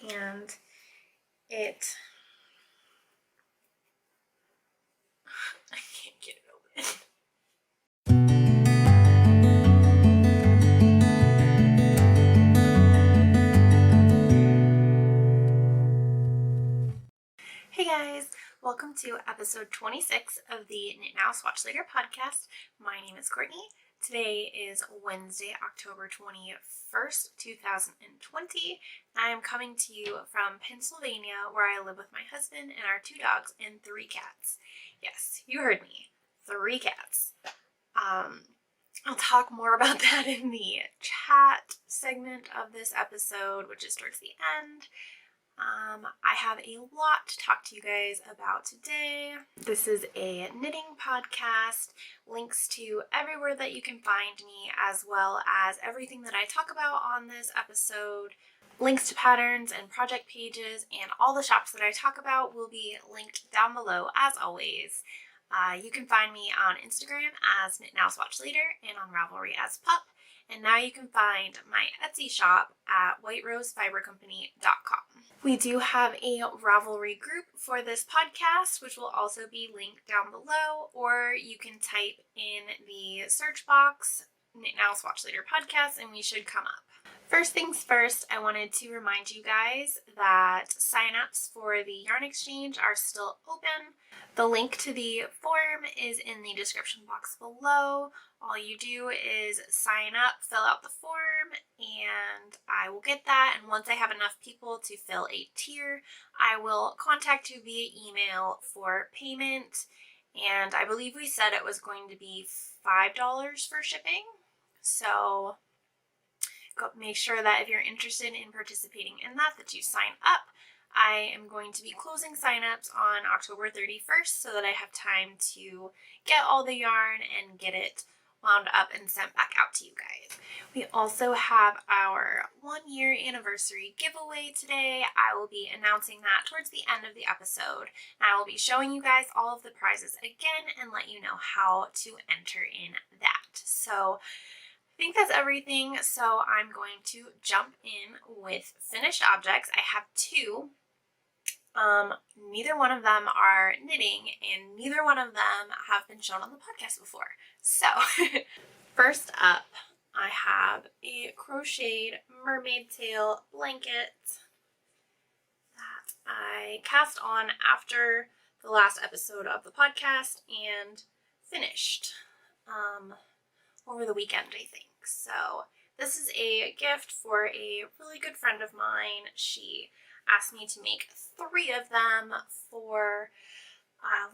and it, I can't get it open. Hey guys, welcome to episode 26 of the Knit Now Swatch Later podcast. My name is Courtney. Today is Wednesday, October 21st, 2020. I am coming to you from Pennsylvania, where I live with my husband and our 2 dogs and 3 cats. Yes, you heard me, 3 cats. I'll talk more about that in the chat segment of this episode, which is towards the end. I have a lot to talk to you guys about today. This is a knitting podcast, links to everywhere that you can find me, as well as everything that I talk about on this episode. Links to patterns and project pages and all the shops that I talk about will be linked down below as always. You can find me on Instagram as Knit Now Swatch Later and on Ravelry as Pup. And now you can find my Etsy shop at whiterosefibercompany.com. We do have a Ravelry group for this podcast, which will also be linked down below, or you can type in the search box, Knit Now Swatch Later podcast, and we should come up. First things first, I wanted to remind you guys that signups for the yarn exchange are still open. The link to the form is in the description box below. All you do is sign up, fill out the form, and I will get that. And once I have enough people to fill a tier, I will contact you via email for payment. And I believe we said it was going to be $5 for shipping. So make sure that if you're interested in participating in that you sign up. I am going to be closing signups on October 31st so that I have time to get all the yarn and get it wound up and sent back out to you guys. We also have our 1-year anniversary giveaway today. I will be announcing that towards the end of the episode. I will be showing you guys all of the prizes again and let you know how to enter in that. So I think that's everything, so I'm going to jump in with finished objects. I have 2. Neither one of them are knitting, and neither one of them have been shown on the podcast before. So, first up, I have a crocheted mermaid tail blanket that I cast on after the last episode of the podcast and finished over the weekend, I think. So this is a gift for a really good friend of mine. She asked me to make 3 of them for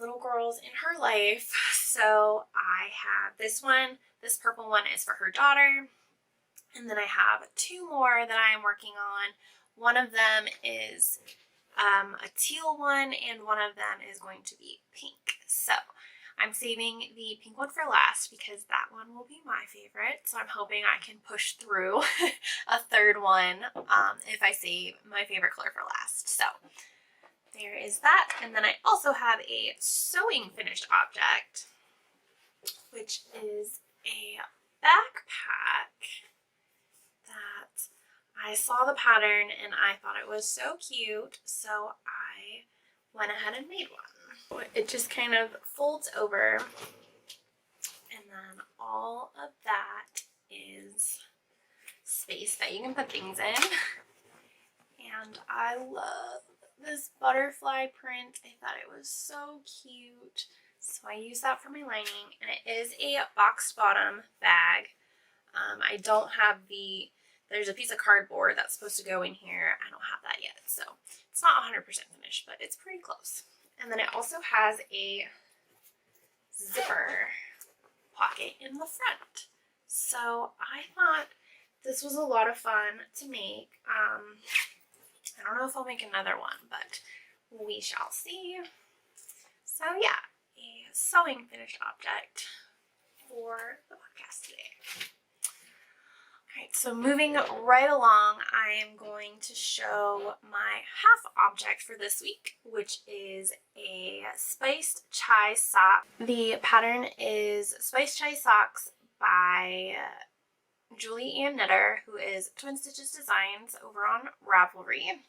little girls in her life. So I have this one. This purple one is for her daughter. And then I have 2 more that I am working on. One of them is a teal one, and one of them is going to be pink. So I'm saving the pink one for last because that one will be my favorite. So I'm hoping I can push through a 3rd one if I save my favorite color for last. So there is that. And then I also have a sewing finished object, which is a backpack that I saw the pattern and I thought it was so cute. So I went ahead and made one. It just kind of folds over, and then all of that is space that you can put things in. And I love this butterfly print. I thought it was so cute. So I use that for my lining, and it is a boxed bottom bag. I don't have there's a piece of cardboard that's supposed to go in here. I don't have that yet, so it's not 100% finished, but it's pretty close. And then it also has a zipper pocket in the front. So I thought this was a lot of fun to make. I don't know if I'll make another one, but we shall see. So yeah, a sewing finished object for the podcast today. Alright, so moving right along, I am going to show my half object for this week, which is a spiced chai sock. The pattern is Spiced Chai Socks by Julie Ann Knitter, who is Twin Stitches Designs over on Ravelry.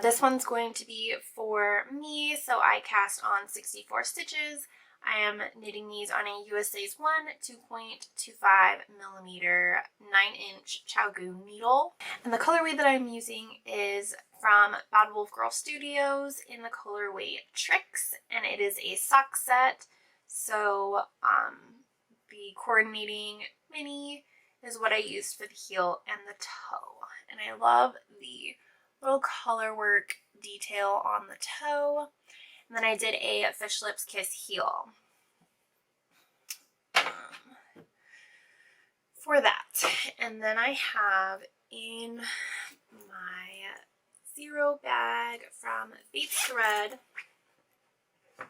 This one's going to be for me, so I cast on 64 stitches. I am knitting these on a USA's 1 2.25 millimeter 9-inch Chaogu needle. And the colorway that I'm using is from Bad Wolf Girl Studios in the colorway Tricks, and it is a sock set. So the coordinating mini is what I used for the heel and the toe. And I love the little color work detail on the toe. And then I did a Fish Lips Kiss heel for that. And then I have in my zero bag from Faith's Thread a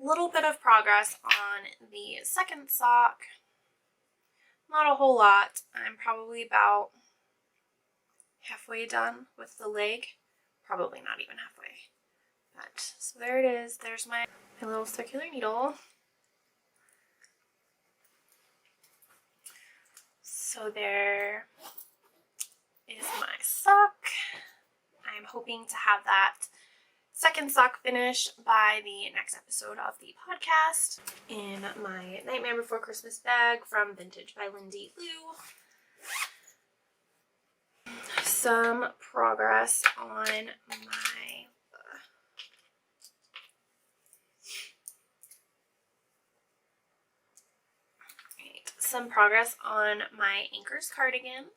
little bit of progress on the second sock. Not a whole lot. I'm probably about halfway done with the leg. Probably not even halfway. But, so there it is. There's my little circular needle. So there is my sock. I'm hoping to have that second sock finish by the next episode of the podcast. In my Nightmare Before Christmas bag from Vintage by Lindy Lou. Some progress on my Anchors cardigan.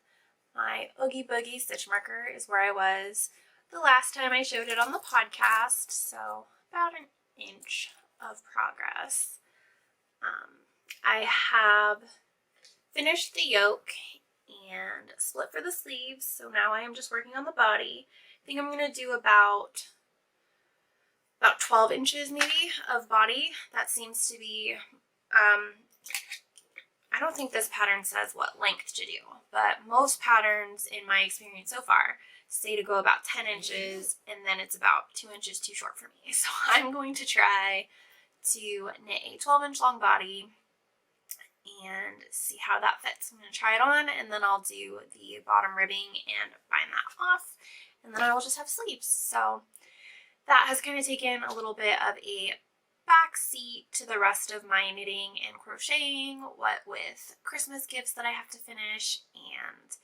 My Oogie Boogie stitch marker is where I was the last time I showed it on the podcast, so about an inch of progress. I have finished the yoke and split for the sleeves, so now I am just working on the body. I think I'm going to do about 12 inches maybe of body. That seems to be, I don't think this pattern says what length to do, but most patterns in my experience so far say to go about 10 inches, and then it's about 2 inches too short for me. So I'm going to try to knit a 12-inch long body and see how that fits. I'm going to try it on, and then I'll do the bottom ribbing and bind that off, and then I will just have sleeves. So that has kind of taken a little bit of a backseat to the rest of my knitting and crocheting, what with Christmas gifts that I have to finish, and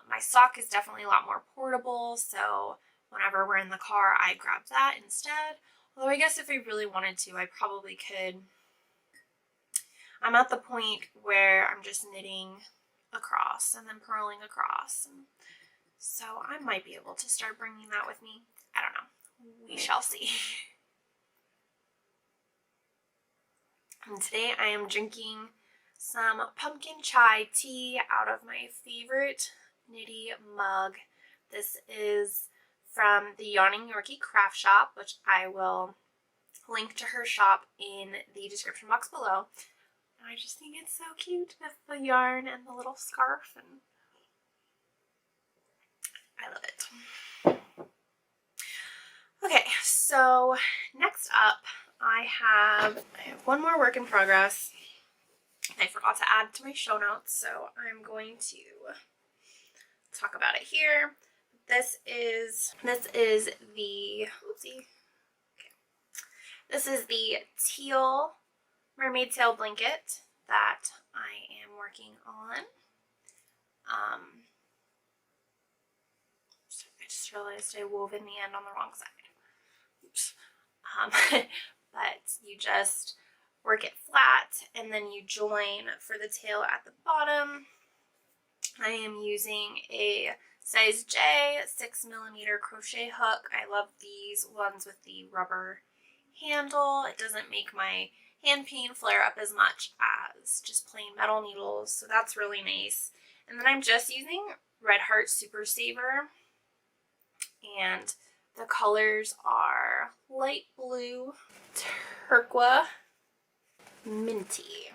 my sock is definitely a lot more portable, so whenever we're in the car I grab that instead. Although I guess if I really wanted to, I probably could. I'm at the point where I'm just knitting across and then purling across, and so I might be able to start bringing that with me. I don't know. We shall see. And today I am drinking some pumpkin chai tea out of my favorite Knitty mug. This is from the Yawning Yorkie Craft Shop, which I will link to her shop in the description box below. I just think it's so cute with the yarn and the little scarf, and I love it. Okay, so next up I have one more work in progress. I forgot to add to my show notes, so I'm going to talk about it here. This is the This is the teal mermaid tail blanket that I am working on. I just realized I wove in the end on the wrong side. Oops. But you just work it flat and then you join for the tail at the bottom. I am using a size J 6mm crochet hook. I love these ones with the rubber handle. It doesn't make my hand pain flare up as much as just plain metal needles, so that's really nice. And then I'm just using Red Heart Super Saver, and the colors are light blue, turquoise, minty.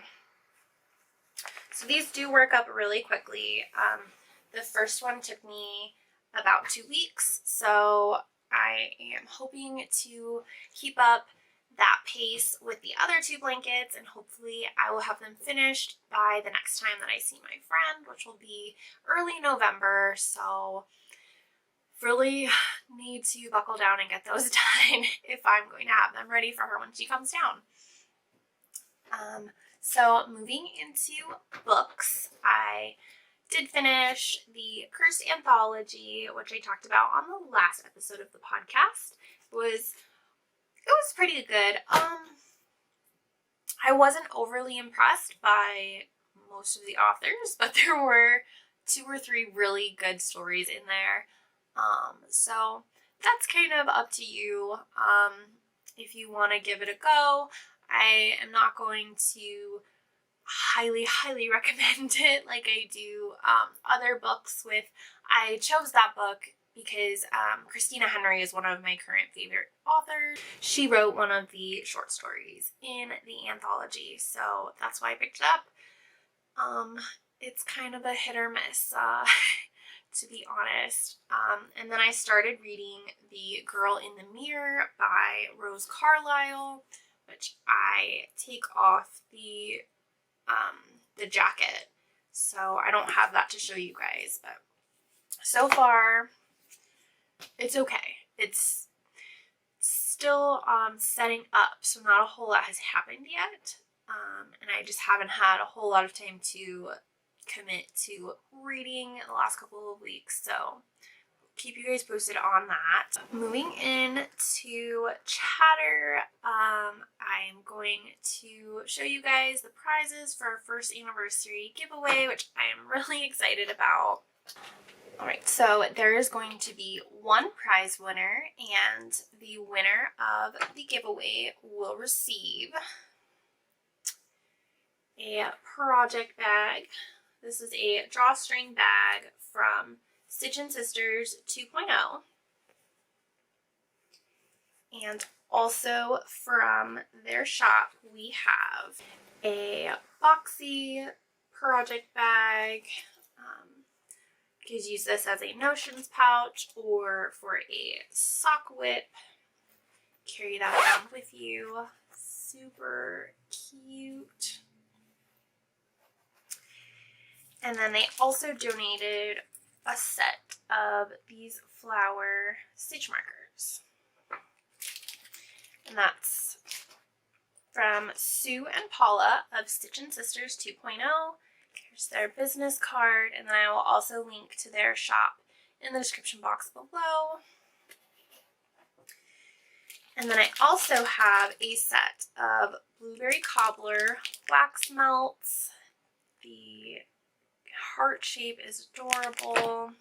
So these do work up really quickly. The first one took me about 2 weeks, so I am hoping to keep up that pace with the other 2 blankets, and hopefully I will have them finished by the next time that I see my friend, which will be early November. So really need to buckle down and get those done if I'm going to have them ready for her when she comes down. So moving into books, I did finish the Cursed Anthology, which I talked about on the last episode of the podcast. It was pretty good. I wasn't overly impressed by most of the authors, but there were 2 or 3 really good stories in there. So that's kind of up to you. If you want to give it a go, I am not going to highly recommend it like I do other books with. I chose that book because Christina Henry is one of my current favorite authors. She wrote one of the short stories in the anthology, so that's why I picked it up. It's kind of a hit or miss, to be honest. And then I started reading The Girl in the Mirror by Rose Carlyle, which I take off the jacket, so I don't have that to show you guys, but so far it's okay. It's still setting up, so not a whole lot has happened yet, and I just haven't had a whole lot of time to commit to reading in the last couple of weeks, so keep you guys posted on that. Moving into chatter, I'm going to show you guys the prizes for our first anniversary giveaway, which I am really excited about. Alright, so there is going to be 1 prize winner, and the winner of the giveaway will receive a project bag. This is a drawstring bag from Stitch & Sisters 2.0, and also from their shop we have a boxy project bag. You could use this as a notions pouch or for a sock whip. Carry that around with you. Super cute. And then they also donated a set of these flower stitch markers. And that's from Sue and Paula of Stitch & Sisters 2.0. Here's their business card, and then I will also link to their shop in the description box below. And then I also have a set of Blueberry Cobbler wax melts. The heart shape is adorable.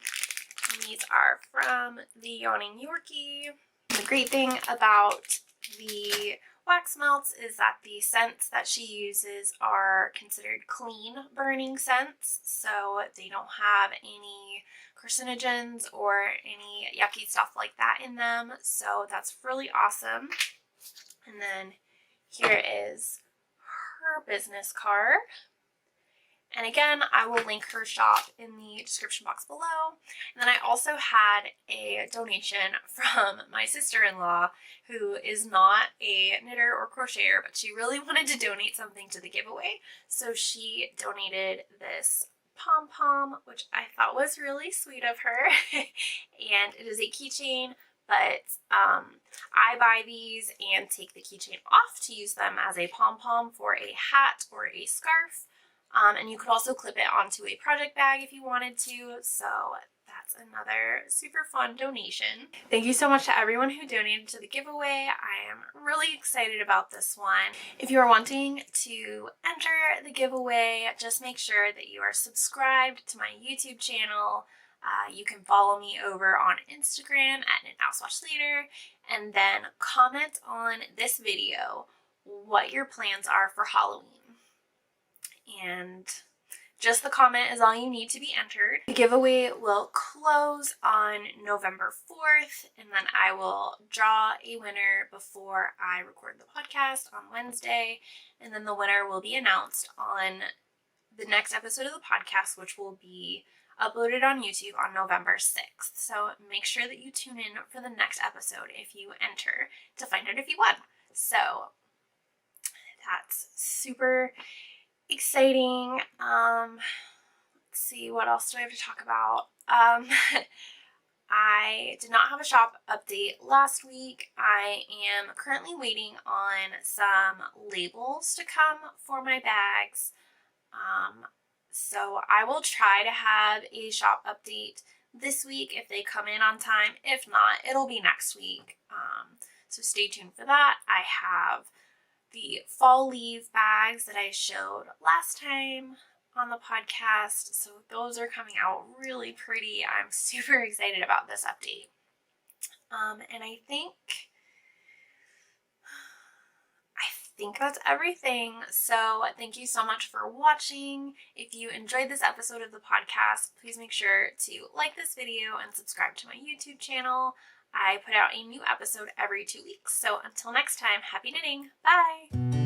And these are from the Yawning Yorkie. The great thing about the wax melts is that the scents that she uses are considered clean burning scents, so they don't have any carcinogens or any yucky stuff like that in them, so that's really awesome. And then here is her business card. And again, I will link her shop in the description box below. And then I also had a donation from my sister-in-law, who is not a knitter or crocheter, but she really wanted to donate something to the giveaway. So she donated this pom-pom, which I thought was really sweet of her. And it is a keychain, but I buy these and take the keychain off to use them as a pom-pom for a hat or a scarf. And you could also clip it onto a project bag if you wanted to, so that's another super fun donation. Thank you so much to everyone who donated to the giveaway. I am really excited about this one. If you are wanting to enter the giveaway, just make sure that you are subscribed to my YouTube channel. You can follow me over on Instagram at @NowSwatchLater, and then comment on this video what your plans are for Halloween. And just the comment is all you need to be entered. The giveaway will close on November 4th, and then I will draw a winner before I record the podcast on Wednesday, and then the winner will be announced on the next episode of the podcast, which will be uploaded on YouTube on November 6th. So make sure that you tune in for the next episode if you enter to find out if you won. So that's super exciting. Let's see, what else do I have to talk about? I did not have a shop update last week. I am currently waiting on some labels to come for my bags. So I will try to have a shop update this week if they come in on time. If not, it'll be next week. So stay tuned for that. I have the fall leaf bags that I showed last time on the podcast. So those are coming out really pretty. I'm super excited about this update. And I think that's everything. So thank you so much for watching. If you enjoyed this episode of the podcast, please make sure to like this video and subscribe to my YouTube channel. I put out a new episode every 2 weeks. So until next time, happy knitting. Bye!